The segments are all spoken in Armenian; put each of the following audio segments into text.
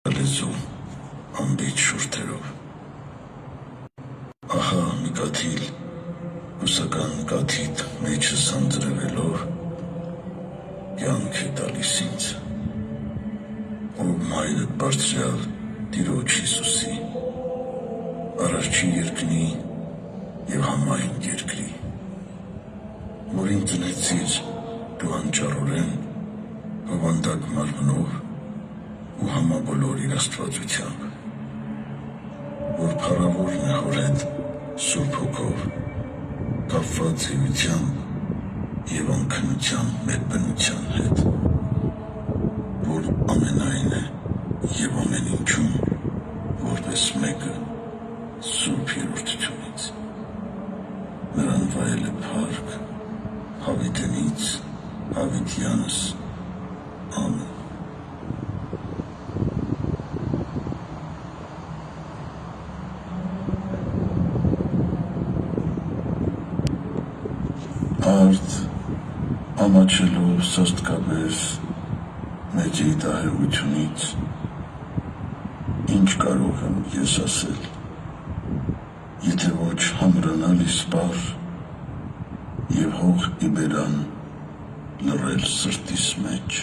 լեզու անբիջ շուրթերով։ Ահա մի կաթիլ հուսական կաթիդ մեջը սանձրևելով կյանք է տալիս ինձ, ով մայրդ բարձրյալ Տիրոջ Հիսուսի, Արարչի երկնի և համայն երկրի, որին ծնեցիր դու անճարորեն հովանդակ մարմնով ու համաբոլոր իր աստվածությամբ, որ փառավորն է հոր հետ Սուրբ Հոգով, կապված էությամբ և անքնության մեր բնության հետ, որ ամենայն է և ամեն ինչում, որպես մեկը Սուրբ Երրորդությունից, նրան վայել է փառք հավիտենից հավիտյանս, ամեն։ Արդ ամաչելով սաստկապես մեծ դահեղությունից, ինչ կարող եմ ես ասել, եթե ոչ համրանալ իսպար և հող իբերան լռել սրտիս մեջ,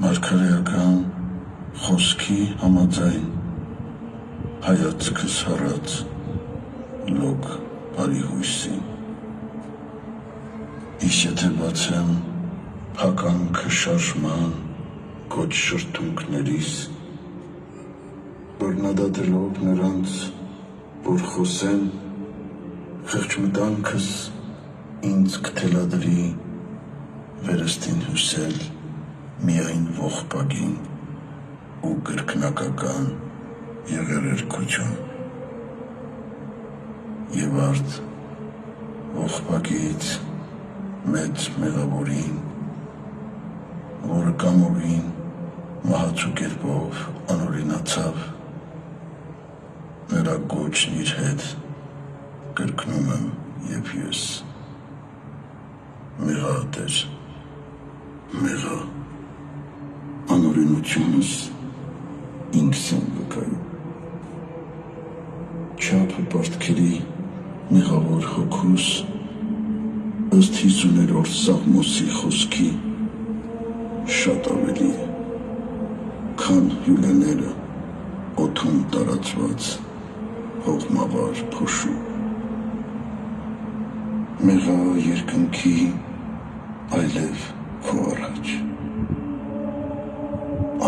մարգարեական խոսքի համաձայն հայացքս հառած լոկ բարի հույսին, իսկ եթե բացեմ հականքը շարժման կոչ շրթունքներիս, բռնադատելով նրանց, որ խոսեն, խղճմտանքս ինձ կթելադրի վերստին հուսել միայն ողբագին ու կրկնակական եղերերքություն, և արդ ողբագից մեծ մեղավորին, որը կամովին մահացու կերպով անօրինացավ, նրա գոչն իր հետ կրկնում եմ և ես, մեղա Տեր, մեղա, անօրինությունս ինքս եմ վկայում, չափը պարտքերի մեղավոր հոգուս, ըստ 50-րդ Սաղմոսի խոսքի շատ ավելի է, քան հյուլեները օդում տարածված հողմավար փոշու, մեղա երկնքի այլև քո առաջ,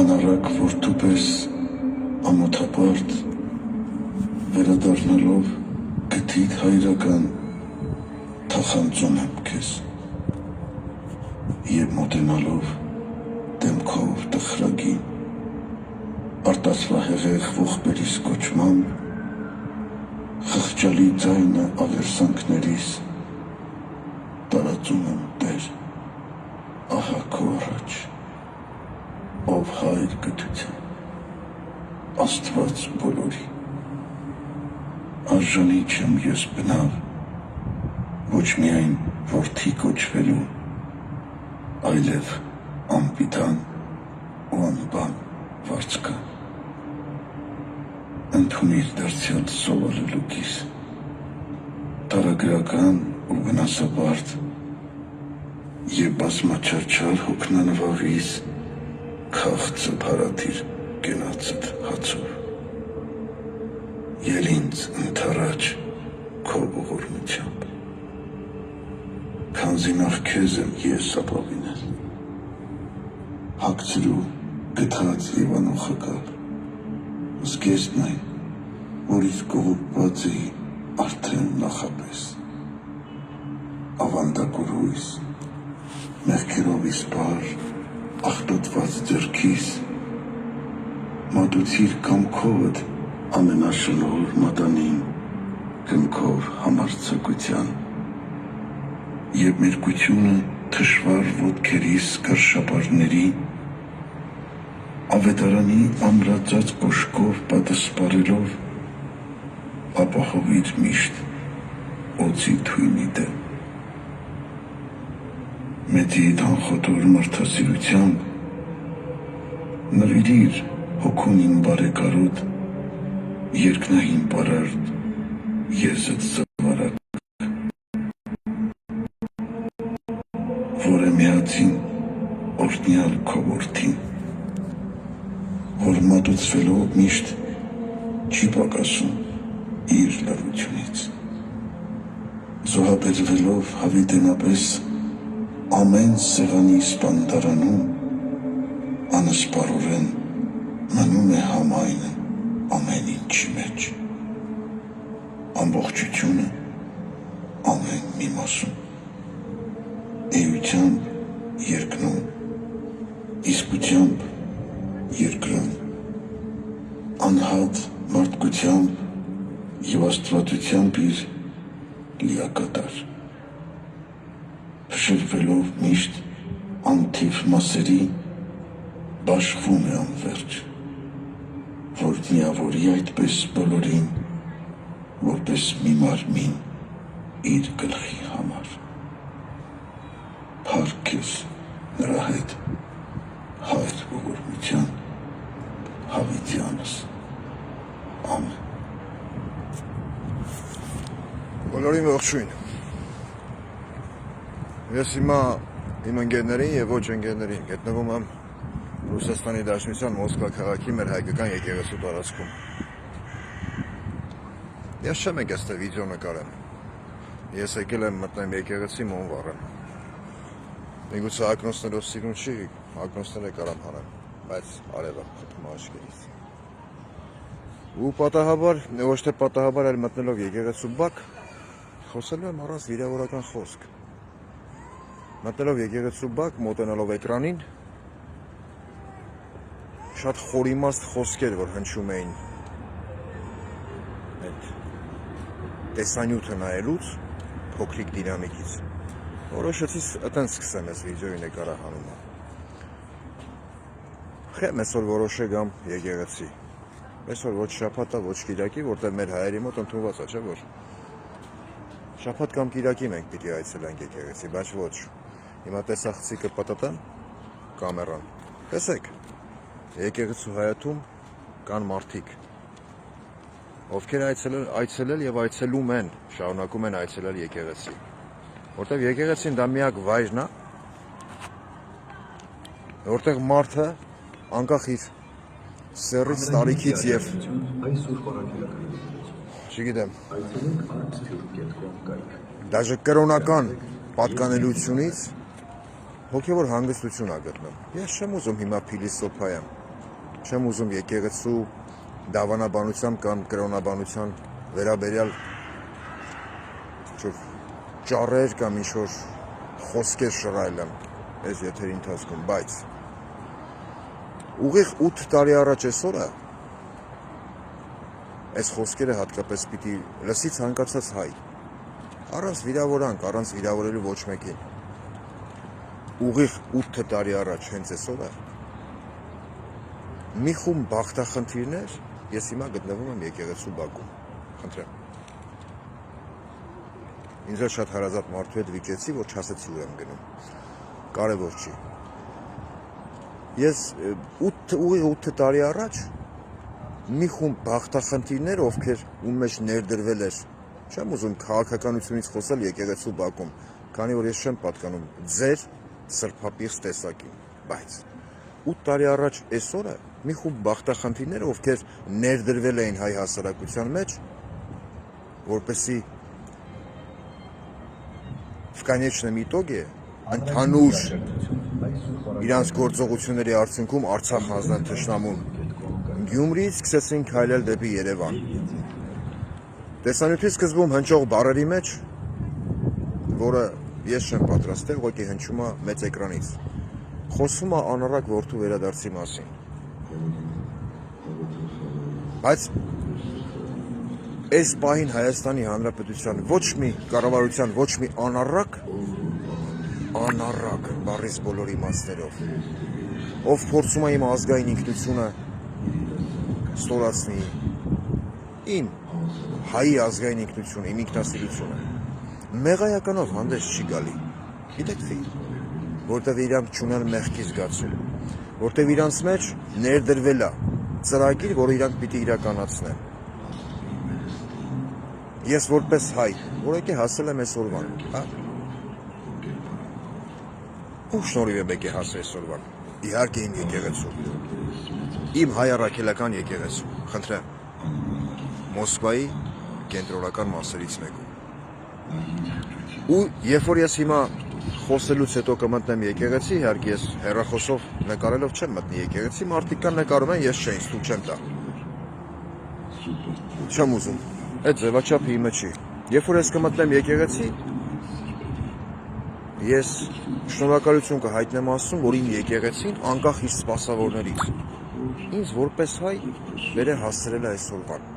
անառակ որդու պես ամոթապարտ վերադառնալով գթիդ հայրական թախանձում եմ քեզ և մոտենալով դեմքով տխրագին, արտասվահեղեղ ողբերիս կոչմամբ, խղճալի ձայնը աղերսանքներիս տարածում եմ Տեր, ահա քո առաջ, ով հայր գթության, Աստված բոլորի, արժանի չեմ ես բնավ, ոչ միայն որդի կոչվելու, այլև անպիտան ու անբան վարձկա, ընդունիր դարձյալ սովորելուկիս, տարագրական ու վնասաբարդ և բազմաչարչար հոգնանվաղիս քաղցը փարատիր կենացդ հացով, ել ինձ ընդառաջ քո ողորմությամբ, քանզի նախ քեզ եմ ես ապավինել, հագցրու գթած և անուխակալ, զգեստն այն, որից կողոպված էի արդեն նախապես, ավանդակորույս, մեղքերով իսպար, աղտոտված ձեռքիս, մատուցիր կամքովդ ամենաշնորհ մատանին, կնքով համարձակության, և մերկությունը թշվար ոտքերիս կարշապարների, ավետարանի ամրացած կոշկով պատսպարելով, ապահովիր միշտ օձի թույնի դեմ, մեծի անխոտոր մարդասիրությամբ նվիրիր հոգունին բարեկարոտ, երկնային պարարտ, եզդ զվարակ, որ է միացին օրտնյալ քո որդին, որ մատուցվելով միշտ չի պակասում իր լավությունից, զոհաբերվելով հավիտենապես ամեն սեղանի սպանդարանում, անսպարորեն մնում է համայնը ամեն ինչի մեջ, ամբողջությունը ամեն մի մասում, էությամբ երկնում, իսկությամբ երկրում, անհատ մարդկությամբ և աստվածությամբ իր լիակատար, փշրվելով միշտ անթիվ մասերի, բաշխվում է անվերջ, որ միավորի այդպես բոլորին, որպես մի մարմին իր գլխի համար, փառք ես նրա հետ, հայր ողորմության, հավիտյանս, ամեն։ Բոլորին ողջույն։ Ես հիմա իմ ընկերներին եւ ոչ ընկերներին գտնվում եմ Ռուսաստանի Դաշնության Մոսկվա քաղաքի մեր հայկական եկեղեցու տարածքում։ Ես չեմ եկել այստեղ վիդեո նկարեմ։ Ես եկել եմ մտնեմ եկեղեցի մոմ վառեմ։ Միգուցե ակնոցներով սիրուն չի, ակնոցները կարամ հանեմ, բայց արևը խփում աչքերից։ Ու պատահաբար, ոչ թե պատահաբար, այլ մտնելով եկեղեցու բակ, խոսելու եմ առանց վիրավորական խոսք։ Մտնելով եկեղեցու բակ, մոտենալով էկրանին, շատ խորիմաստ խոսքեր, որ հնչում էին այդ տեսանյութը նայելուց, փոքրիկ դինամիկից, որոշեցի այտենց սկսեմ այս վիդեոյի նկարահանումը։ Խեմ այսօր որոշե գամ եկեղեցի։ Այսօր ոչ շաբաթա, ոչ կիրակի, որտեղ մեր հայերի մոտ ընդունված է, չէ՞ որ։ Շաբաթ կամ կիրակի մենք պիտի այցելենք եկեղեցի, բայց ոչ։ Հիմա տեսախցիկը պատտեմ կամերան։ Տեսեք, եկեղեցու հայաթում կան մարդիկ, ովքեր այցելել եւ այցելում են, շարունակում են այցելել եկեղեցի։ Որտեղ եկեղեցին դա միակ վայրն է, որտեղ մարդը անկախ իր սեռից, տարիքից եւ չգիտեմ, դաժե կրոնական պատկանելությունից հոգևոր հանգստություն ա գտնում։ Ես չեմ ուզում հիմա փիլիսոփայեմ, չեմ ուզում եկեղեցու դավանաբանությամբ կամ կրոնաբանության վերաբերյալ ճառեր կամ ինչ-որ խոսքեր շռայլեմ այս եթերի ընթացքում, բայց ուղիղ 8 տարի առաջ այսօրը այս խոսքերը հատկապես պիտի լսի ցանկացած հայ, առանց վիրավորանք, առանց վիրավորելու ոչ մեկին։ Ուղիղ 8 տարի առաջ հենց այսօրը մի խումբ բախտախնդիրներ, ես հիմա գտնվում եմ եկեղեցու բակում, խնդրեմ։ Ինձ շատ հարազատ մարդու հետ վիճեցի, որ չասեցի ուր եմ գնում, կարևոր չի։ Ես ուղիղ 8 տարի առաջ մի խումբ բախտախնդիրներ, ովքեր ում մեջ ներդրվել էր, չեմ ուզում քաղաքականությունից խոսել եկեղեցու բակում, քանի որ ես չեմ պատկանում ձեր սրբապիղծ տեսակին, բայց 8 տարի առաջ այսօրը մի խումբ բախտախնդիրներ, ովքեր ներդրվել էին հայ հասարակության մեջ, որպեսզի в конечном итоге ընդհանուր իրանց գործողությունների արդյունքում Արցախ հանձնան թշնամուն։ Գյումրիից սկսեցին քայլել դեպի Երևան։ Տեսանյութի սկզբում հնչող բառերի մեջ, որը ես չեմ պատրաստել, ուղղակի հնչում է մեծ էկրանից, խոսում է անառակ որդու վերադարձի մասին։ Բայց այս պահին Հայաստանի Հանրապետության ոչ մի կառավարության, ոչ մի անառակ բառից բոլոր իմաստներով, ով փորձում է իմ ազգային ինքնությունը ստորացնի, իմ հայի ազգային ինքնությունը, իմ ինքնասիրությունը, մեղայականով հանդես չի գալի։ Գիտեք թե, որտեղ իրանք չունեն մեղքի զգացում, որտեղ իրանց մեջ ներդրվել է ծրագիր, որը իրանք պիտի իրականացնեն։ Ես որպես հայ, որոնք հասել եմ այսօրվան, հա։ Ու շնորհիվ եմ եկել հասել այսօրվան։ Իհարկե իմ եկեղեցու։ Իմ հայ առաքելական եկեղեցու, խնդրեմ։ Մոսկվայի կենտրոնական մասերից մեկում։ Ու երբ որ ես հիմա խոսելուց հետո կմտնեմ եկեղեցի, իհարկե ես հեռախոսով նկարելով չեմ մտնի եկեղեցի, մարդիկ կան նկարում են, ես չէ, ինձ թույլ չեմ տա։ Չեմ ուզում։ Այդ ձևաչափը իմը չի։ Երբ որ ես կմտնեմ եկեղեցի, ես շնորհակալություն կհայտնեմ Աստծուն, որ իմ եկեղեցին անկախ իր սպասավորներից ինձ որպես հայ վեր է հասցրել այսօրվան։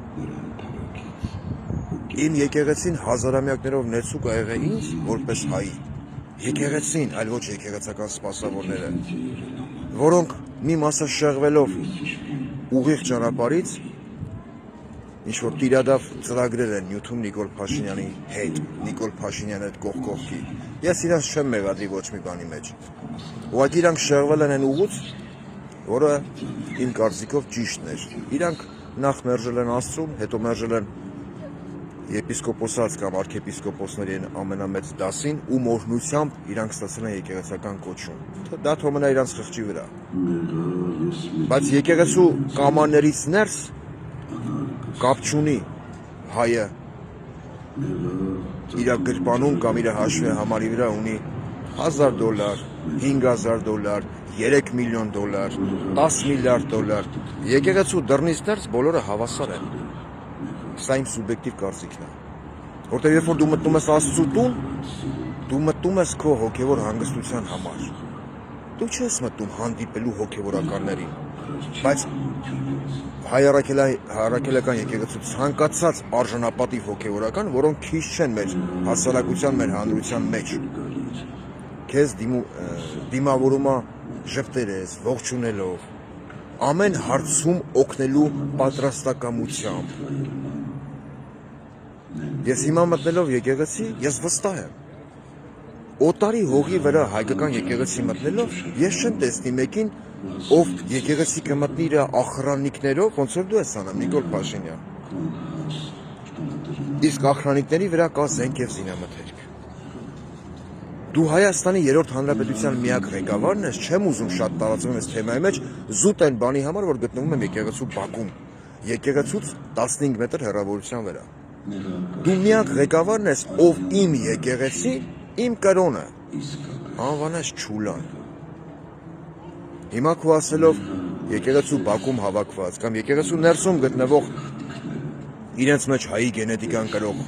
Իմ եկեղեցին հազարամյակներով նեցուկ ա եղել ինձ որպես հայի։ Եկեղեցին, այլ ոչ եկեղեցական սպասավորները, որոնք մի մասը շեղվելով ուղիղ ճանապարհից ինչ որ տիրադավ ծրագրեր են նյութում Նիկոլ Փաշինյանի հետ, Նիկոլ Փաշինյանի հետ կողք կողքի։ Ես իրանց չեմ մեղադրի ոչ մի բանի մեջ։ Ուղղակի իրանք շեղվել են այն ուղուց, որը իմ կարծիքով ճիշտն էր։ Իրանք նախ մերժել են Աստծուն, հետո մերժել են եպիսկոպոսած կամ արքեպիսկոպոսների ամենամեծ դասին ու մորհնությամբ իրանք ստացել են եկեղեցական կոչում։ Դա թողնա իրանց խղճի վրա։ Բայց եկեղեցու կամաներից ներս կապ չունի հայը իր գրպանում կամ իր հաշվի համարի վրա ունի $1000, $5000, $3 միլիոն, $10 միլիարդ։ Եկեղեցու դռնից ներս բոլորը հավասար են։ Սա իմ սուբյեկտիվ կարծիքն է։ Որտեղ երբ որ դու մտնում ես Աստծու տուն, դու մտնում ես քո հոգևոր հանգստության համար։ Դու չես մտնում հանդիպելու հոգևորականներին, բայց հայ առաքելական եկեղեցու ցանկացած արժանապատիվ հոգևորական, որոնք քիչ չեն մեր հասարակության, մեր հանրության մեջ, քեզ դիմավորում է ժպտերես, ողջունելով, ամեն հարցում օգնելու պատրաստակամությամբ։ Ես հիմա մտնելով եկեղեցի, ես վստահ եմ։ Օտարի հողի վրա հայկական եկեղեցի մտնելով, ես չեմ տեսնի մեկին, ով եկեղեցի կմտնի իր ախրանիկներով, ոնց որ դու ես անում, Նիկոլ Փաշինյան։ Իսկ ախրանիկների վրա կա զենք եւ զինամթերք։ Դու Հայաստանի 3-րդ հանրապետության միակ ղեկավարն ես, չեմ ուզում շատ տարածվում այս թեմայի մեջ, զուտ այն բանի համար, որ գտնվում եմ եկեղեցու բակում, եկեղեցուց 15 մետր հեռավորության վրա։ Դու միակ ղեկավարն ես, ով իմ եկեղեցի, իմ կրոնը անվանես Չուլան։ Հիմա քո ասելով եկեղեցու բակում հավաքված կամ եկեղեցու ներսում գտնվող իրենց մեջ հայի գենետիկան կրող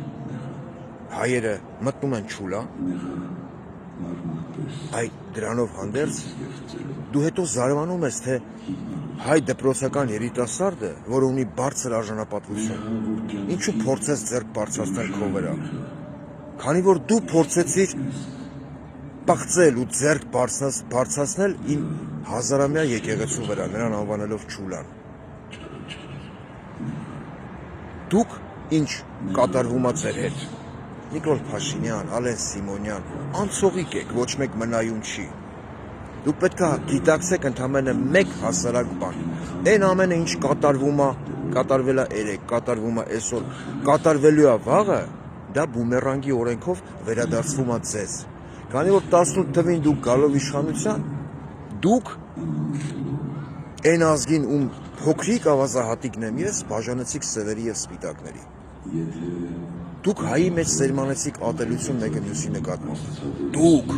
հայերը մտնում են Չուլա, այ դրանով հանդերձ դու հետո զարմանում ես, թե հայ դպրոցական երիտասարդը, որը ունի բարձր արժանապատվություն, ինչու փորձես ձեռք բարձրացնել քո վրա, քանի որ դու փորձեցիր պղծել ու ձեռք բարձրացնել իմ հազարամյա եկեղեցու վրա, նրան անվանելով Չուլան։ Դուք ինչ կատարվում է ձեր հետ։ Նիկոլ Փաշինյան, Ալեն Սիմոնյան, անցողիկ եք, ոչ մեկ մնայուն չի։ Դուք պետք է գիտակցեք ընդամենը մեկ հասարակ բան։ Այն ամենը ինչ կատարվում է, կատարվել է երեկ, կատարվում է այսօր, կատարվելու է վաղը, դա բումերանգի օրենքով վերադարձվում է ձեզ։ Քանի որ 18 թվին դուք գալով իշխանության, դուք այն ազգին ում փոքրիկ ավազահատիկն եմ ես, բաժանեցիք սևերի եւ սպիտակների։ Դուք հայի մեջ սերմանեցիք ատելություն մեկը մյուսի նկատմամբ։ Դուք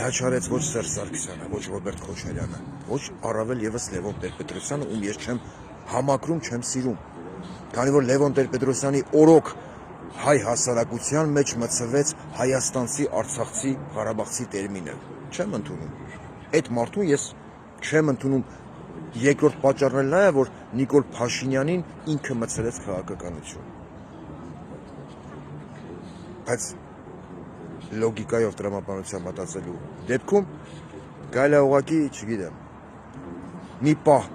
դա չարեց ոչ Սերժ Սարգսյանը, ոչ Ռոբերտ Քոչարյանը, ոչ առավել եւս Լևոն Տեր-Պետրոսյանը, ում ես չեմ համակրում, չեմ սիրում։ Քանի որ Լևոն Տեր-Պետրոսյանի օրոք հայ հասարակության մեջ մցվեց հայաստանցի, արցախցի, ղարաբաղցի տերմինը։ Չեմ ընդունում։ Այդ մարդուն ես չեմ ընդունում։ Երկրորդ պատճառն էլ նա է, որ Նիկոլ Փաշինյանին ինքը մցրեց քաղաքականություն։ Բայց լոգիկայով տրամաբանությամբ մտածելու դեպքում կարելի է ուղղակի, չգիտեմ, մի պահ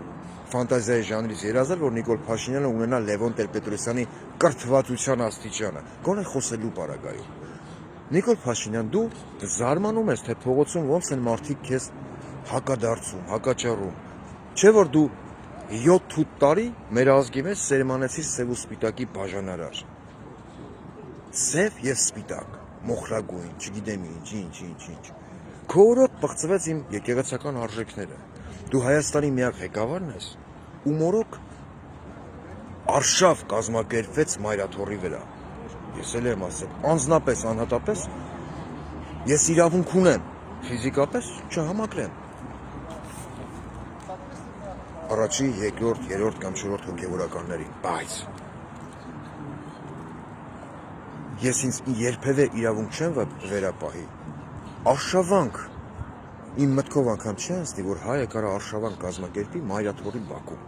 ֆանտազիայի ժանրից երազել, որ Նիկոլ Փաշինյանը ունենա Լևոն Տեր-Պետրոսյանի կրթվածության աստիճանը, գոնե խոսելու պարագայում։ Նիկոլ Փաշինյան, դու զարմանում ես, թե փողոցում ոնց են մարդիկ քեզ հակադարձում, հակաճառում։ Չէ որ դու 7-8 տարի մեր ազգի մեջ սերմանեցիր սև ու սպիտակի բաժանարար։ Սև եւ սպիտակ, մոխրագույն, չգիտեմ ինչ։ Քո օրոք պղծվեց իմ եկեղեցական արժեքները։ Դու Հայաստանի միակ ղեկավարն ես, ում օրոք արշավ կազմակերպվեց Մայրաթորի վրա։ Ես էլ եմ ասել, անձնապես, անհատապես, ես իրավունք ունեմ, ֆիզիկապես չհամակրեմ։ Առաջի, երկրորդ, երրորդ կամ չորրորդ հոգևորականներին, բայց ես ինձ երբևէ իրավունք չեմ վերապահի։ Արշավանք, իմ մտքով անգամ չի անցնի, որ հայը կարա արշավանք կազմակերպի Մայրաթորի բակում։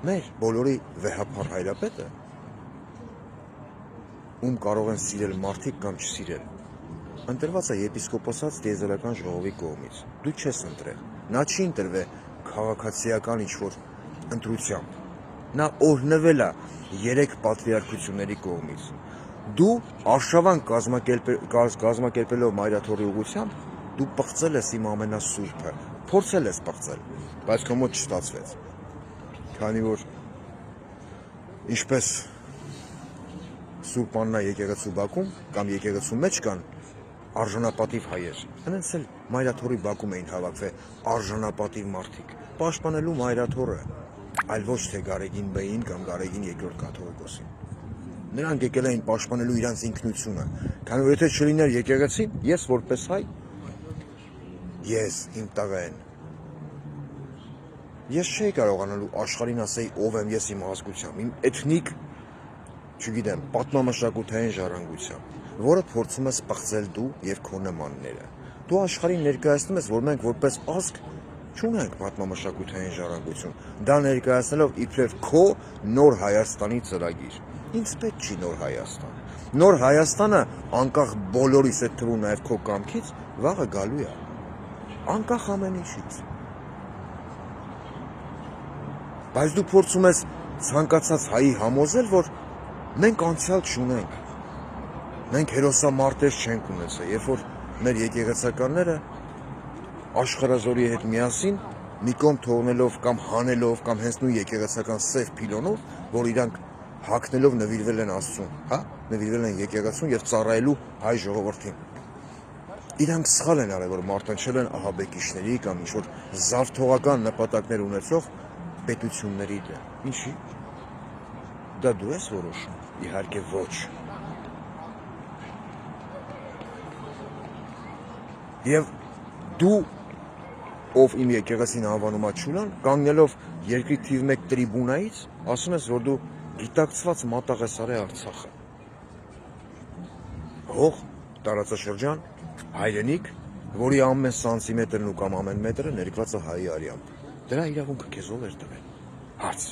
Մեր բոլորի վեհափառ հայրապետը, ում կարող են սիրել մարդիկ կամ չսիրել, ընտրված է եպիսկոպոսած տիեզերական ժողովի կողմից։ Դու չես ընտրել։ Նա չի ընտրվել քաղաքացիական ինչ-որ ընտրությամբ։ Նա օրհնվել է 3 պատրիարքությունների կողմից։ Դու արշավանք կազմակերպելով Մայրաթորի ուղղությամբ, դու պղծել ես իմ ամենասուրբը, փորձել ես պղծել, բայց քո մոտ չստացվեց։ Քանի որ ինչպես Սուրբ Աննա եկեղեցու բակում կամ եկեղեցու մեջ կան արժանապատիվ հայեր, հենց էլ Մայրաթորի բակում էին հավաքվել արժանապատիվ մարդիկ, պաշտպանելու Մայրաթորը, այլ ոչ թե Գարեգին Բեին կամ Գարեգին երկրորդ կաթողիկոսին։ Նրանք եկել էին պաշտպանելու իրենց ինքնությունը, քանի որ եթե չլիներ եկեղեցին, ես որպես հայ, ես իմ տղեն, ես չէի կարողանալու աշխարհին ասեի ով եմ ես իմ ազգությամբ, իմ էթնիկ, չգիտեմ, պատմամշակութային ժառանգությամբ, որը փորձում ես պղծել դու եւ քո նմանները։ Դու աշխարհին ներկայացնում ես, որ մենք որպես ազգ չունենք պատմամշակութային ժառանգություն։ Դա ներկայացնելով իբրև քո նոր Հայաստանի ծրագիր։ Ինձ պետք չի նոր Հայաստան։ Նոր Հայաստանը անկախ բոլորիս այդ թվում նաև քո կամքից վաղը գալու է։ Անկախ ամեն ինչից։ Բայց դու փորձում ես ցանկացած հայի համոզել, որ մենք անցյալ չունենք։ Մենք հերոսամարտեր չենք ունեցել, երբ որ մեր եկեղեցականները աշխարհազորի հետ միասին մի կողմ թողնելով կամ հանելով կամ հենց նույն եկեղեցական սև փիլոնով, որ իրանք հագնելով նվիրվել են Աստծուն, հա, նվիրվել են եկեղեցուն եւ ծառայելու հայ ժողովրդին։ Իրանք սխալ են արել, որ մարտնչել են ահաբեկիչների կամ ինչ-որ զավթողական նպատակներ ունեցող պետությունների դեմ։ Ինչի՞։ Դա դու ես որոշում։ Իհարկե ոչ։ Եվ դու, ով իմ եկեղեցին անվանում Աջուլան, կանգնելով երկրի թիվ 1 տրիբունայից, ասում ես, որ դու գիտակցված մատաղ ես արել Արցախը։ Հող, տարածաշրջան, հայրենիք, որի ամեն սանտիմետրն ու կամ ամեն մետրը ներկված է հայի արյամբ։ Դրա իրավունքը քեզ ով էր տվել։ Հարց։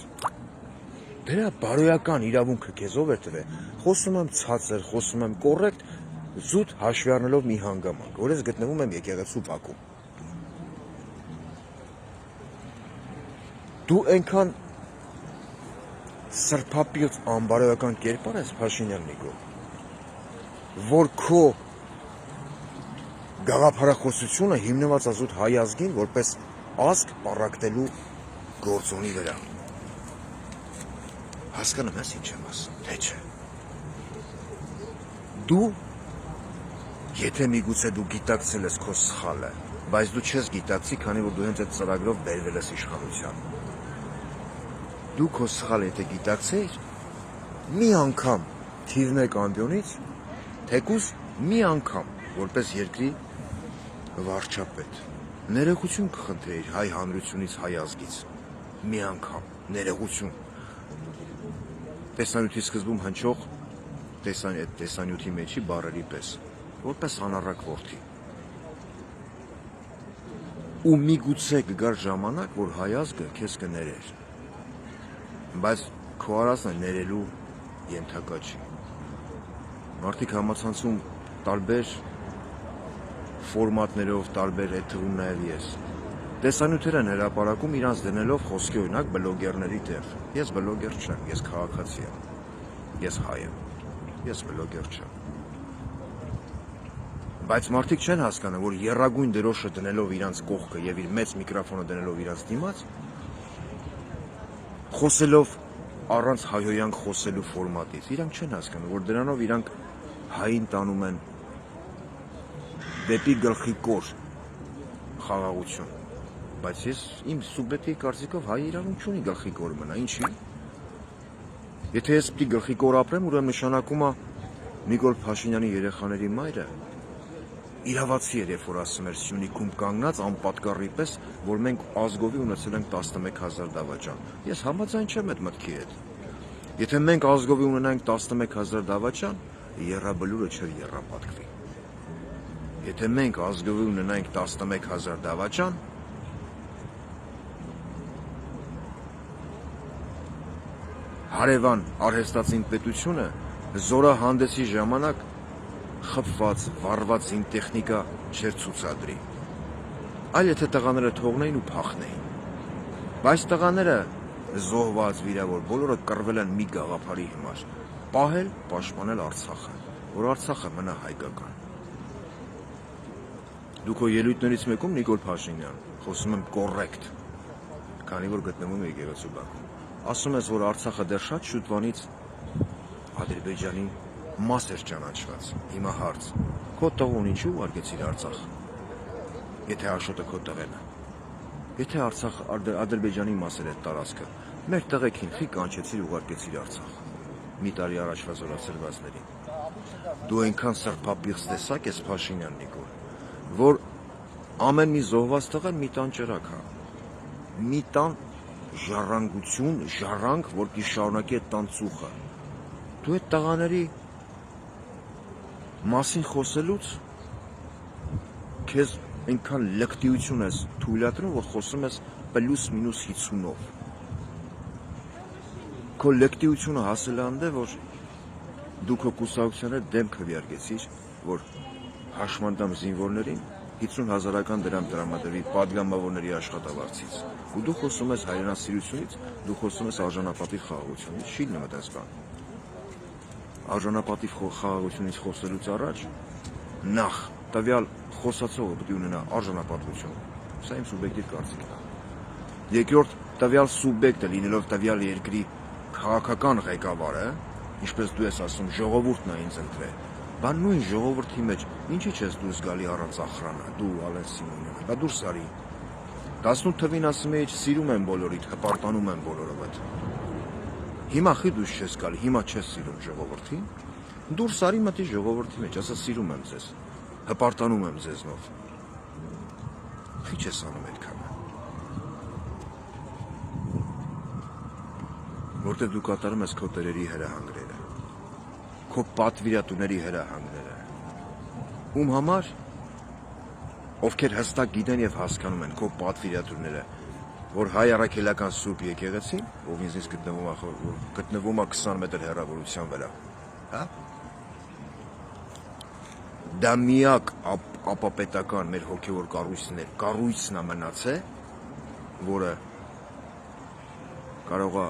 Դրա բարոյական իրավունքը քեզ ով էր տվել։ Խոսում եմ ցածր, խոսում եմ կոռեկտ, զուտ հաշվի առնելով մի հանգամանք, որ ես գտնվում եմ եկեղեցու բակում։ Դու այնքան սրբապիղծ անբարոյական կերպար ես Փաշինյան Նիկոլ, որ քո գաղափարախոսությունը հիմնված է զուտ հայ ազգին որպես ազգ պառակտելու գործոնի վրա։ Հասկանում ես ինչ եմ ասում, թե չէ։ Դու, եթե միգուցե դու գիտակցել ես քո սխալը, բայց դու չես գիտակցի, քանի որ դու հենց այդ ծրագրով բերվել ես իշխանության։ Դու քո սխալը եթե գիտակցեիր, մի անգամ թիվ 1 ամբիոնից, թեկուզ մի անգամ, որպես երկրի վարչապետ, ներողություն կխնդրեիր հայ հանրությունից, հայ ազգից, մի անգամ, ներողություն։ Տեսանյութի սկզբում հնչող տեսանյութի մեջի բառերի պես, որպես անառակ որդի։ Ու միգուցե կգար ժամանակ, որ հայ ազգը քեզ կներեր, բայց քո արածը ներելու ենթակա չի։ Մարդիկ համացանցում տարբեր ֆորմատներով, տարբեր այդ թվում նաև ես։ Տեսանյութեր են հրապարակում իրանց դնելով խոսքի օրինակ բլոգերների տեղ։ Ես բլոգեր չեմ, ես քաղաքացի եմ, ես հայ եմ, ես բլոգեր չեմ։ Բայց մարդիկ չեն հասկանում, որ եռագույն դրոշը դնելով իրանց կողքը եւ իր մեծ միկրոֆոնը դնելով իրանց դիմաց, խոսելով առանց հայոյանք խոսելու ֆորմատից, իրանք չեն հասկանում, որ դրանով իրանք հային տանում են դեպի գլխի կոր խաղաղություն։ Բայց ես իմ սուբյեկտիվ կարծիքով հայ իրավունք չունի գլխի կոր մնա, ինչի՞։ Եթե ես պիտի գլխի կոր ապրեմ, ուրեմն նշանակում է Նիկոլ Փաշինյանի երեխաների մայրը իրավացի էր, երբ որ ասում էր Սյունիքում կանգնած անպատկառի պես, որ մենք ազգովի ունեցել ենք 11,000 դավաճան։ Ես համաձայն չեմ այդ մտքի հետ։ Եթե մենք ազգովի ունենանք 11,000 դավաճան, եռաբլուրը չէր եռապատկվի։ Եթե մենք ազգովի ունենանք 11,000 դավաճան, հարևան արհեստացին պետությունը զորահանդեսի ժամանակ խփված, վառված զինտեխնիկա չէր ցուցադրի։ Այլ եթե տղաները թողնեին ու փախնեին։ Բայց տղաները զոհված, վիրավոր, բոլորը կռվել են մի գաղափարի համար՝ պահել, պաշտպանել Արցախը, որ Արցախը մնա հայկական։ Դու քո ելույթներից մեկում Նիկոլ Փաշինյան, խոսում եմ կոռեկտ, քանի որ գտնվում է եկեղեցու բակում։ Ասում ես, որ Արցախը դեռ շատ շուտվանից Ադրբեջանի մաս էր ճանաչված։ Հիմա հարց. քո տղուն ինչու ուղարկեցիր Արցախ։ Եթե Աշոտը քո տղեն է։ Եթե Արցախ Ադրբեջանի մաս էր այդ տարածքը, մեր տղեկին խի կանչեցիր ուղարկեցիր Արցախ։ Մի տարի առաջվա զորացրվածներին։ Դու այնքան սրբապիղծ տեսակ ես Փաշինյան Նիկոլ, որ ամեն մի զոհված տղան մի տան ճրակ է։ Մի տան ժառանգություն, ժառանգ, որ կշարունակի այդ տան ծուխը։ Դու այդ տղաների մասին խոսելուց քեզ այնքան լկտիություն ես թույլատրում, որ խոսում ես պլյուս-մինուս 50-ով։ Քո լկտիությունը հասել է անդե, որ դու քո կուսակցության հետ դեմ քվեարկեցիր, որ հաշմանդամ զինվորներին 50,000 դրամ տրամադրվի պատգամավորների աշխատավարձից։ Ու դու խոսում ես հայրենասիրությունից, դու խոսում ես արժանապատիվ խաղաղությունից, չի լինում այդպես բան։ Արժանապատիվ խաղաղությունից խոսելուց առաջ նախ տվյալ խոսացողը պետք է ունենա արժանապատվություն։ Սա իմ սուբյեկտիվ կարծիքն է։ Երկրորդ, տվյալ սուբյեկտը լինելով տվյալ երկրի քաղաքական ղեկավարը, ինչպես դու ես ասում, ժողովուրդն է ինձ ընտրել։ Բան նույն ժողովրդի մեջ ինչի՞ չես դուրս գալի առանց ախրանա, դու Ալեն Սիմոնյանը, բա դուրս արի։ 18 թվին ասում էի, սիրում եմ բոլորիդ, հպարտանում եմ բոլորով այդ։ Հիմա խի դուրս չես գալի, հիմա չես սիրում ժողովրդին։ Դուրս արի մտի ժողովրդի մեջ, ասա սիրում եմ ձեզ, հպարտանում եմ ձեզնով։ Խի չես անում այդքանը։ Որտեղ դու կատարում ես քո տերերի հրահանգները, քո պատվիրատուների հրահանգները, ում համար, ովքեր հստակ գիտեն եւ հասկանում են քո պատվիրատուները, որ հայ առաքելական սուրբ եկեղեցին, ով ինձ գտնվում է 20 մետր հեռավորության վրա, հա? Դա միակ ապապետական մեր հոգևոր կառույցն է մնացել, որը կարող է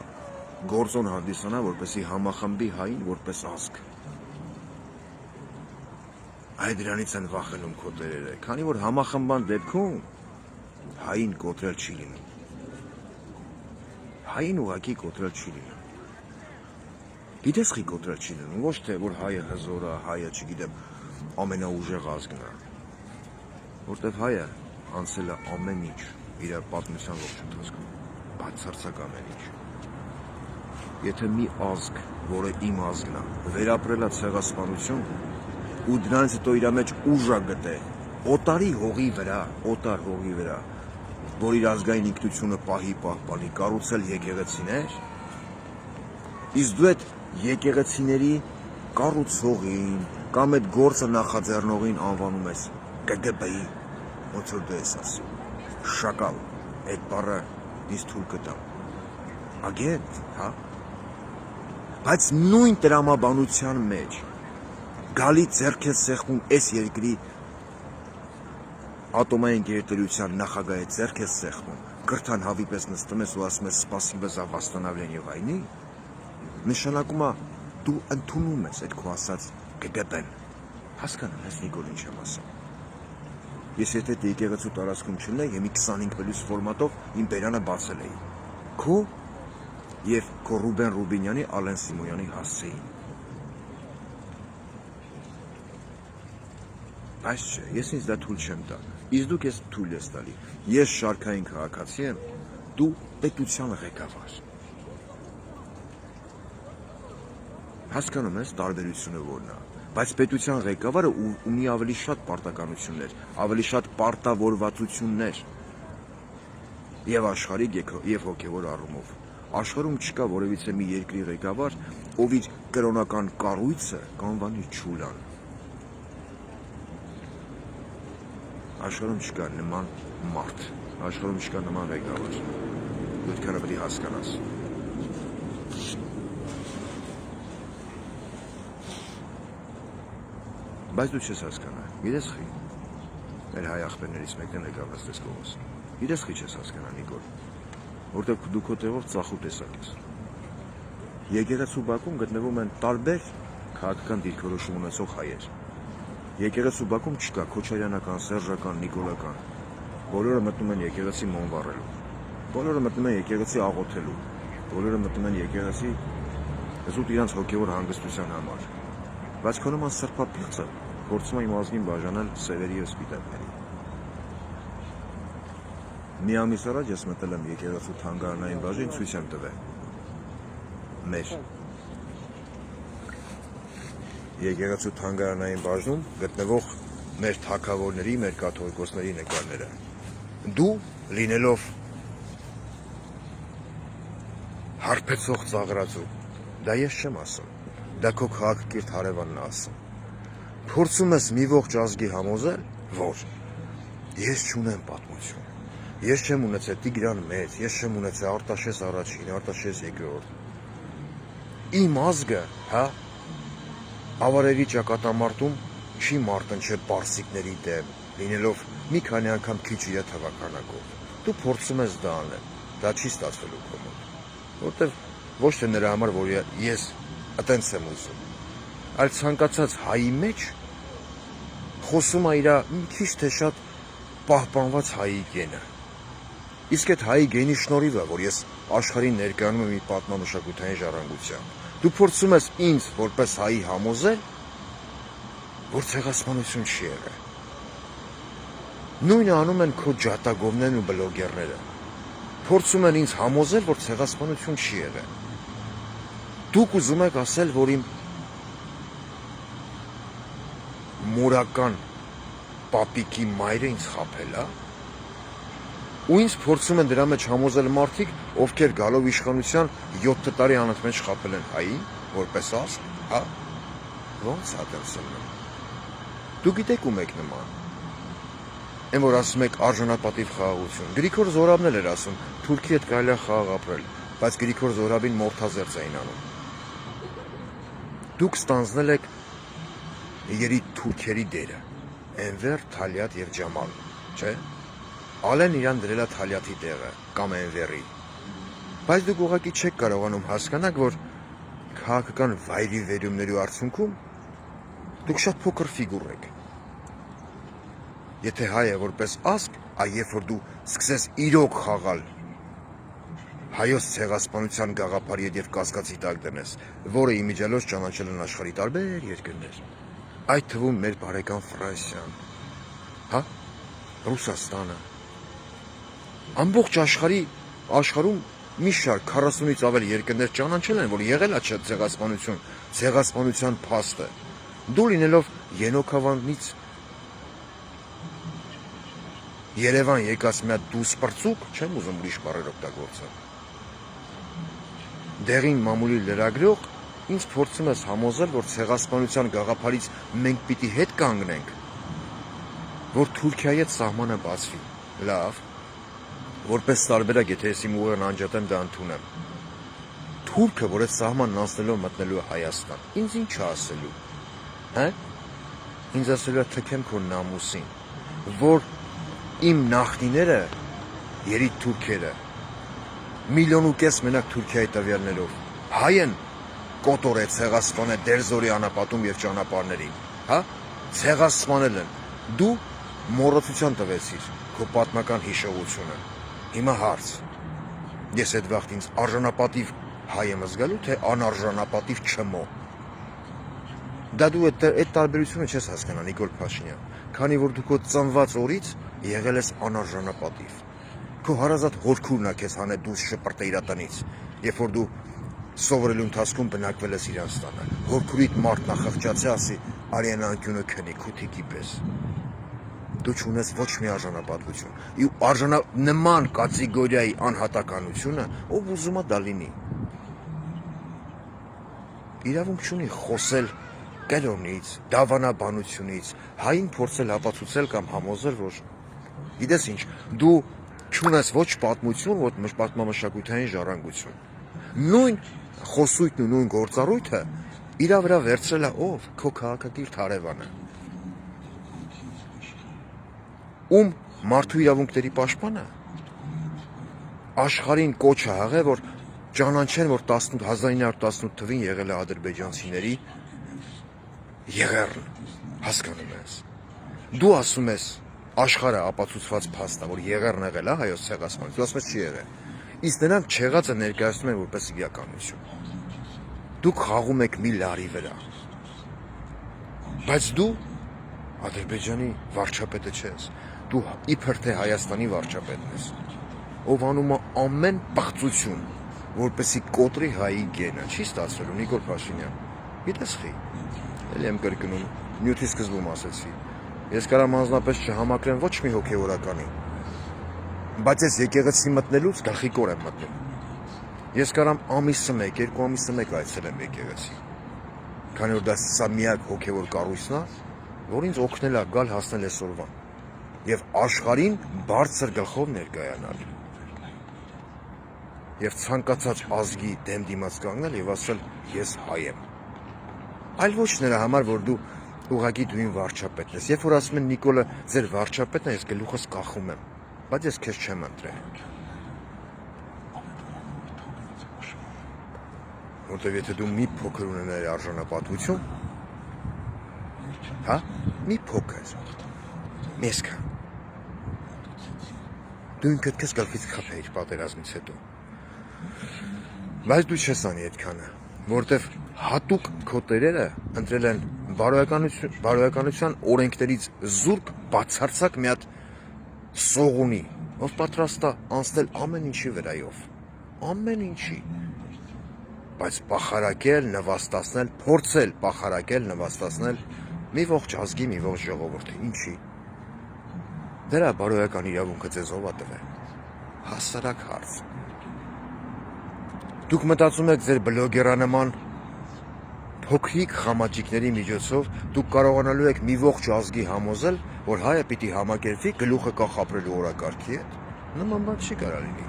գործոն հանդիսանա, որպեսզի համախմբի հային որպես ազգ։ Այ դրանից են վախենում քո տերերը, քանի որ համախմբան դեպքում հային կոտրել չի լինում։ Հային ուղղակի կոտրել չի լինում։ Գիտես խի կոտրել չի լինում, ոչ թե որ հայը հզոր է, հայը, չգիտեմ, ամենաուժեղ ազգն է, որտեղ հայը անցել է ամեն ինչ իր պատմության ողջ ընթացքում, բացարձակ ամեն ինչ։ Եթե մի ազգ, որը իմ ազգն է, վերապրել է ցեղասպանություն ու դրանից հետո իր մեջ ուժ է գտել օտարի հողի վրա, որ իր ազգային ինքնությունը պահի պահպանի, կառուցել եկեղեցիներ, իսկ դու այդ եկեղեցիների կառուցողին կամ այդ գործը նախաձեռնողին անվանում ես ԿԳԲ-ի, ոնց որ դու ես ասում, շակալ, այդ բառը ինձ թույլ կտա, ագենտ, հա, բայց նույն տրամաբանության մեջ գալի ձեռք ես սեղմում այս երկրի ատոմային գերտերության նախագահի ձեռք ես սեղմում, կրթան հավի պես նստում ես ու ասում ես սպասիբա за восстановление войны, նշանակում է դու ընդունում ես այդ քո ասած ԿԳԲ-ն, Հասկանում ես Նիկոլ ինչ եմ ասում։ Ես եթե եկեղեցու տարածքում չլինեի, եմի 25+ ֆորմատով իմ բերանը բացել էի։ Քո եւ քո Ռուբեն Ռուբինյանի Ալեն Սիմոյանի հասցեին։ Բայց չէ, ես ինձ դա թույլ չեմ տա։ Իսկ դուք ես թույլ ես տալի։ Ես շարքային քաղաքացի եմ, դու պետության ղեկավար։ Հասկանում ես տարբերությունը որն է, բայց պետության ղեկավարը ունի ավելի շատ պարտականություններ, ավելի շատ պարտավորվածություններ եւ աշխարհիկ եւ հոգեվոր առումով։ Աշխարհում չկա որևիցե մի երկրի ղեկավար, ով իր կրոնական կառույցը կանվանի Չուլան։ Աշխարհում չկա նման մարդ, աշխարհում չկա նման ղեկավար։ Դու դեռ պետք է հասկանաս։ Բայց դու չես հասկանա։ Գիտես խի։ Մեր հայ ախպերներից մեկն էլ եկավ այստեղ կողոս։ Գիտես խի չես հասկանա Նիկոլ։ Որտեղ դու քո տեղով ծախու տեսակ ես։ Եկեղեցու բակում գտնվում են տարբեր քաղաքական դիրքորոշում ունեցող հայեր։ Եկեղեցու բակում չկա քոչարյանական, սերժական, նիկոլական։ Բոլորը մտնում են եկեղեցի մոմ վառելու։ Բոլորը մտնում են եկեղեցի աղոթելու։ Բոլորը մտնում են եկեղեցի զուտ իրանց հոգևոր հանգստության համար։ Բայց քո նման սրբապիղծը փորձում է իմ ազգին բաժանել սևերի ու սպիտակների։ Մի ամիս առաջ ես մտել եմ եկեղեցու թանգարանային բաժին, ցույց եմ տվել։ Մեր եկեղեցու թանգարանային բաժնում գտնվող մեր թագավորների, մեր կաթողիկոսների նկարները։ Դու լինելով հարբեցող ծաղրածու, դա ես չեմ ասում, դա քո քաղաքակիրթ հարևանն է ասում։ Փորձում ես մի ողջ ազգի համոզել, որ ես չունեմ պատմություն։ Ես չեմ ունեցել Տիգրան Մեծ, ես չեմ ունեցել Արտաշես առաջին, Արտաշես երկրորդ։ Իմ ազգը, հա, ավարերի ճակատամարտում չի մարտնչել պարսիկների դեմ, լինելով մի քանի անգամ քիչ իր թվականակով։ Դու փորձում ես դա անել, դա չի ստացվելու քո մոտ, որտեվ ոչ թե նրա համար, որ ես այտենց եմ ուզում, այլ ցանկացած հայի մեջ խոսում է իր մի քիչ թե շատ պահպանված հայի գենը։ Իսկ այդ հայի գենի շնորհիվ է, որ ես աշխարհին ներկայանում եմ մի պատմամշակութային ժառանգությամբ։ Դու փորձում ես ինձ որպես հայի համոզել, որ ցեղասպանություն չի եղել։ Նույնը անում են քո ջատագովներն ու բլոգերները։ Փորձում են ինձ համոզել, որ ցեղասպանություն չի եղել։ Դուք ուզում եք ասել, որ իմ մորական պապիկի մայրը ինձ խաբել է, ու ինձ փորձում են դրա մեջ համոզել մարդիկ, ովքեր գալով իշխանության 7 տարի անընդմեջ խաբել են հային, որպես ազգ, հա, ո՞նց է դարձնում։ Դու գիտեք ում եք նման։ Այն որ ասում եք արժանապատիվ խաղաղություն։ Գրիգոր Զորաբն էլ էր ասում, Թուրքի հետ կարելի է խաղաղ ապրել, բայց Գրիգոր Զորաբին մորթազերծ էին անում։ Դուք ստանձնել եք երիտ թուրքերի դերը, Էնվեր, Թալյատ եւ Ջամալ, չէ՞։ Ալեն իրան դրել է Թալյաթի տեղը կամ Էնվերի։ Բայց դուք ուղղակի չեք կարողանում հասկանալ, որ քաղաքական վայրի վերումների արդյունքում դուք շատ փոքր ֆիգուր եք։ Եթե հայը որպես ազգ, երբ որ դու սկսես իրոք խաղալ հայոց ցեղասպանության գաղափարի հետ եւ կասկածի տակ դնես, որը իմիջիալոց ճանաչել են աշխարհի տարբեր երկրներ, այդ թվում մեր բարեկամ Ֆրանսիան, հա, Ռուսաստանը, ամբողջ աշխարհում մի շարք 40-ից ավել երկրներ ճանաչել են, որ եղել է ցեղասպանության փաստը։ Դու լինելով Ենոքավանից Երևան եկած մի հատ դուսպրծուկ, չեմ ուզում ուրիշ բառեր օգտագործել, դեղին մամուլի լրագրող, ինձ փորձում ես համոզել, որ ցեղասպանության գաղափարից մենք պիտի հետ կանգնենք, որ Թուրքիայի հետ սահմանը բացվի։ Լավ, որպես տարբերակ, եթե ես իմ ուղեղն անջատեմ, դա ընդունեմ։ Թուրքը, որ այդ սահմանն անցնելով մտնելու է Հայաստան, ինձ ինչ է ասելու, հա? Ինձ ասելու է թքեմ քո նամուսին, որ իմ նախնիները, երիտ թուրքերը, 1,5 միլիոն մենակ Թուրքիայի տվյալներով, հայ են կոտորել, ցեղասպանել Դերզորի անապատում եւ ճանապարհներին, հա? ցեղասպանել են։ Դու մոռացության տվեցիր քո պատմական հիշողությունը։ Հիմա հարց. ես այդ վաղտ ինձ արժանապատիվ հայ եմ զգալու, թե անարժանապատիվ չմո։ Դա դու այդ տարբերությունը չես հասկանա, Նիկոլ Փաշինյան, քանի որ դու քո ծնված օրից եղել ես անարժանապատիվ։ Քո հարազատ հորքուրն է քեզ հանել դուրս շպրտե իր տնից, երբ որ դու սովորելու ընթացքում բնակվել ես իրանց տանը։ Հորքուրիդ մարդ նախախճացի ասի Արիանա անկյունը քնի քութիկի պես։ Դու չունես ոչ մի արժանապատվություն։ Ու նման կատեգորիայի անհատականությունը ով ուզում է դա լինի։ Իրավունք չունի խոսել կերոնից, դավանաբանությունից, հային փորձել ապացուցել կամ համոզել, որ գիտես ինչ, դու չունես ոչ պատմություն, ոչ պատմամշակութային ժառանգություն։ Նույն խոսույթն ու նույն գործառույթը իրա վրա վերցրել է ով, քո քաղաքակիրթ հարևանը։ Ում մարդու իրավունքների պաշտպանը աշխարհին կոչ է հղել, որ ճանաչեն, որ 1918 թվին եղել է ադրբեջանցիների եղեռն, հասկանում ես։ Դու ասում ես աշխարհը ապացուցված փաստ է, որ եղեռն եղել է հայոց ցեղասպանություն, դու ասում ես չի եղել։ Իսկ նրանք չեղածը ներկայացնում են որպես իրականություն։ Դուք խաղում եք մի լարի վրա։ Բայց դու Ադրբեջանի վարչապետը չես։ Դու իբր թե Հայաստանի վարչապետն ես, ով անում է ամեն պղծություն, որպեսի կոտրի հայի գենը։ Չի ստացվելու, Նիկոլ Փաշինյան։ Գիտես խի։ Էլի եմ կրկնում, նյութի սկզբում ասեցի։ Ես կարամ անձնապես չհամակրեմ ոչ մի հոգևորականի, բայց ես եկեղեցի մտնելուց գլխիկոր եմ մտնում։ Ես կարամ ամիսը 1, 2 ամիսը 1 այցելեմ եկեղեցի, քանի որ դա սա միակ հոգևոր կառույցն է, որ ինձ օգնել է գալ հասնել այսօրվան եւ աշխարհին բարձր գլխով ներկայանալ եւ ցանկացած ազգի դեմ դիմաց կանգնել եւ ասել ես հայ եմ, այլ ոչ նրա համար, որ դու ուղղակի դու իմ վարչապետն ես։ Երբ որ ասում են Նիկոլը ձեր վարչապետն է, ես գլուխս կախում եմ, բայց ես քեզ չեմ ընտրել, որտեվ եթե դու մի փոքր ունենար արժանապատվություն, հա, մի փոքր, մեսքա, դու ինքդ քեզ գլխից կխփեիր պատերազմից հետո, բայց դու չես անի այդքանը, որտեվ հատուկ քո տերերը ընտրել են բարոյականության օրենքներից զուրկ բացարձակ մի հատ սողունի, ով պատրաստ է անցնել ամեն ինչի վրայով, ամեն ինչի, բայց պախարակել, նվաստացնել, փորձել պախարակել, նվաստացնել մի ողջ ազգի, մի ողջ ժողովրդի, ինչի։ Դրա բարոյական իրավունքը ձեզ ով է տվել։ Հասարակ հարց։ Դուք մտածում եք ձեր բլոգերանման փոքրիկ խամաճիկների միջոցով դուք կարողանալու եք մի ողջ ազգի համոզել, որ հայը պիտի համակերպվի գլուխը կախապրելու օրակարգի հետ։ Նման բան չի կարող լինի։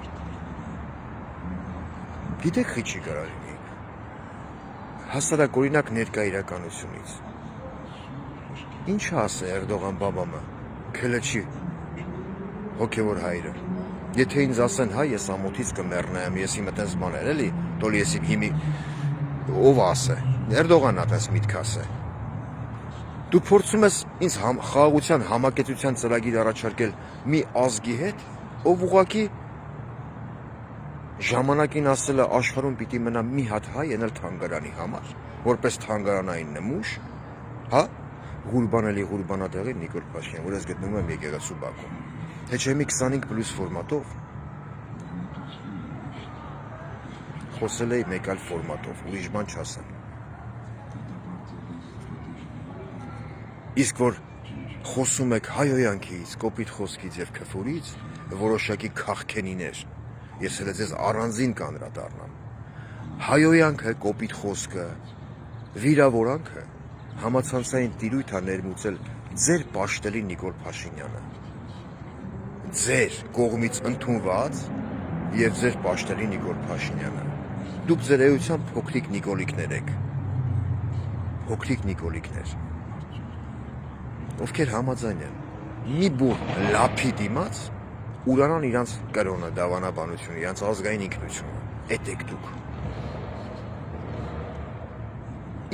Գիտեք խի չի կարող լինի։ Հասարակ օրինակ ներկա իրականությունից։ Ինչ ասե Էրդողան բաբամը, քելեչի հոգևոր հայրը։ Եթե ինձ ասեն հայ, ես ամոթից կմեռնեմ, ես իմ այդպես բաներ էլի, տոլի ես իմ հիմի ով ասե։ Էրդողանն այդպես միտք ասե։ Դու փորձում ես ինձ խաղաղության համակեցության ծրագիր առաջարկել մի ազգի հետ, ով ուղղակի ժամանակին ասել է աշխարհում պիտի մնա մի հատ հայ ենել թանգարանի համար, որպես թանգարանային նմուշ, հա, Ղուրբանելի Ղուրբանատեղի Նիկոլ Փաշինյան, որ ես գտնում եմ եկեղեցու բակում, թե չէ մի 25+ ֆորմատով, խոսել էի մեկ այլ ֆորմատով, ուրիշ բան չասեմ։ Իսկ որ խոսում եք հայոյանքից, կոպիտ խոսքից եւ քֆուրից, որոշակի քաղքենիներ, ես էլ ձեզ առանձին կանրադառնամ։ Հայոյանքը, կոպիտ խոսքը, վիրավորանքը համացանցային տիրույթ է ներմուծել ձեր պաշտելի Նիկոլ Փաշինյանը։ Ձեր կողմից ընդունված եւ ձեր պաշտելի Նիկոլ Փաշինյանը։ Դուք ձեր էության փոքրիկ Նիկոլիկներ եք։ Փոքրիկ Նիկոլիկներ, ովքեր համաձայն են մի բուր լափի դիմաց ուրանան իրանց կրոնը, դավանաբանությունը, իրանց ազգային ինքնությունը։ Էդ եք դուք։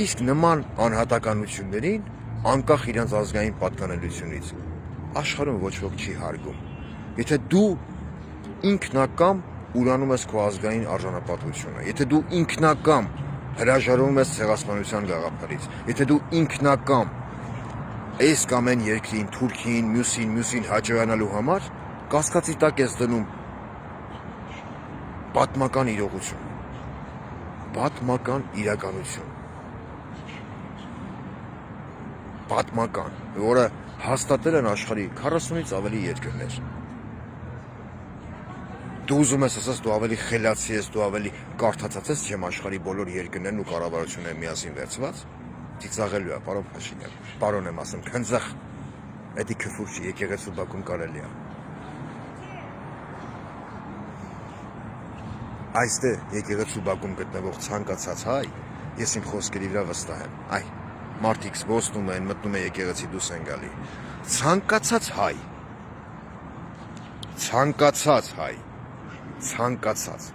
Իսկ նման անհատականություններին անկախ իրենց ազգային պատկանելությունից, աշխարհում ոչ ոք չի հարգում։ Եթե դու ինքնակամ ուրանում ես քո ազգային արժանապատվությունը, եթե դու ինքնակամ հրաժարվում ես ցեղասպանության գաղափարից, եթե դու ինքնակամ այս կամ այն երկրին, Թուրքիին, մյուսին հաջողանալու համար կասկածի տակ ես դնում պատմական իրողություն, պատմական իրականություն, պատմական, որը հաստատել են աշխարհի 40-ից ավելի երկրներ։ Դու ուզում ես ասես դու ավելի խելացի ես, դու ավելի կարդացած ես, չեմ աշխարհի բոլոր երկրներն ու կառավարությունները միասին վերցված, ծիծաղելու է, պարոն Փաշինյան, պարոն եմ ասում, քնձախ, էդի քֆուր չի, եկեղեցու բակում կարելի է։ Այստեղ եկեղեցու բակում գտնվող ցանկացած հայ, ես իմ խոսքերի վրա վստահ եմ, այ, մարդիկ զբոսնում են, մտնում են եկեղեցի դուրս են գալի, ցանկացած հայ, ցանկացած,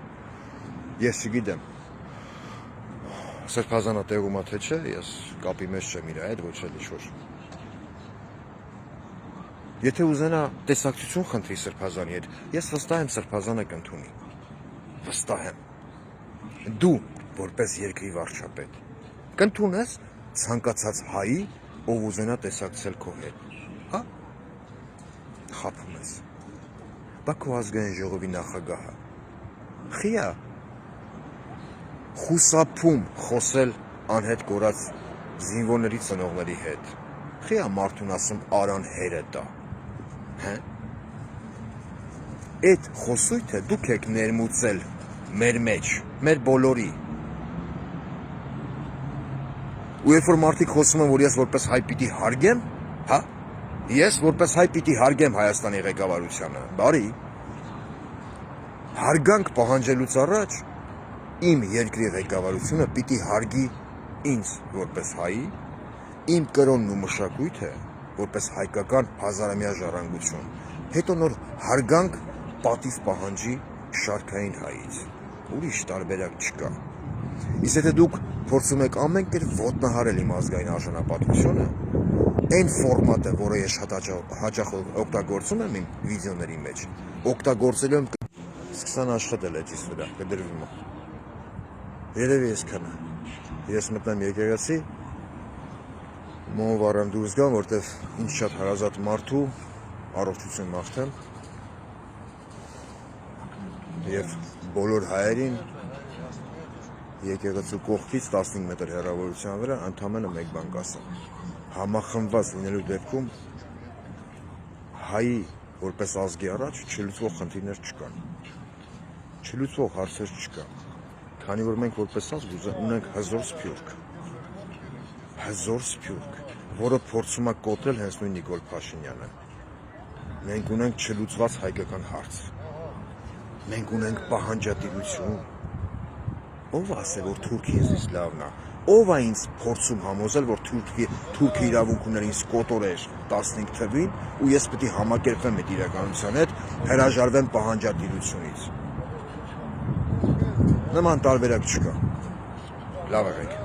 ես չգիտեմ, Սրբազանը տեղում է թե չէ, ես կապի մեջ չեմ իր հետ, ոչ էլ ինչ-որ։ Եթե ուզենա տեսակցություն խնդրի Սրբազանի հետ, ես վստահ եմ Սրբազանը կընդունի։ Վստահ եմ։ Դու, որպես երկրի վարչապետ, կընդունես ցանկացած հայի, ով ուզենա տեսակցել քո հետ։ Հա? Խաբում ես։ Բա քո ազգային ժողովի նախագահը խիա խուսափում խոսել անհետ կորած զինվորների ծնողների հետ։ Խիա մարդուն ասում արան հերը տա։ Հա? Այդ խոսույթը դուք եք ներմուծել մեր մեջ, մեր բոլորի։ Ու երբ որ մարդիկ խոսում են, որ ես որպես հայ պիտի հարգեմ, հա? Ես որպես հայ պիտի հարգեմ Հայաստանի ղեկավարությանը, բարի։ Հարգանք պահանջելուց առաջ իմ երկրի ղեկավարությունը պիտի հարգի ինձ որպես հայի, իմ կրոնն ու մշակույթը որպես հայկական հազարամյա ժառանգություն, հետո նոր հարգանք պատիվ պահանջի շարքային հայից, ուրիշ տարբերակ չկա։ Իսկ եթե դուք փորձում եք ամեն կերպ ոտնահարել իմ ազգային արժանապատվությունը, այն ֆորմատը, որը ես հաճախ օգտագործում եմ իմ վիդեոների մեջ, օգտագործելու եմ սկսան աշխատել էջիս վրա, կդրվում է։ Երևի ես քնա։ Ես մտնեմ եկեղեցի, մոմ վարեմ դուրս գամ, որտեվ ինձ շատ հարազատ մարդու առողջություն մաղթեմ եւ բոլոր հայերին եկեղեցու կողքից 15 մետր հեռավորության վրա ընդամենը մեկ բան կասեմ։ Համախմբված լինելու դեպքում հայի որպես ազգի առաջ չլուծվող խնդիրներ չկան։ Չլուծվող հարցեր չկան։ Քանի որ մենք որպես ազգ ունենք հզոր սփյուռք, որը փորձում է կոտրել հենց նույն Նիկոլ Փաշինյանը։ Մենք ունենք չլուծված հայկական հարց։ Մենք ունենք պահանջատիրություն։ Ով ասե, որ Թուրքիա ինձ լավն է։ Ով է ինձ փորձում համոզել, որ Թուրքիա իրավունք ուներ ինձ կոտորեր 15 թվին, ու ես պետք է համակերպվեմ այդ իրականության հետ, հրաժարվեմ պահանջատիրությունից։ Նման տարբերակ չկա։ Լավ եղեք։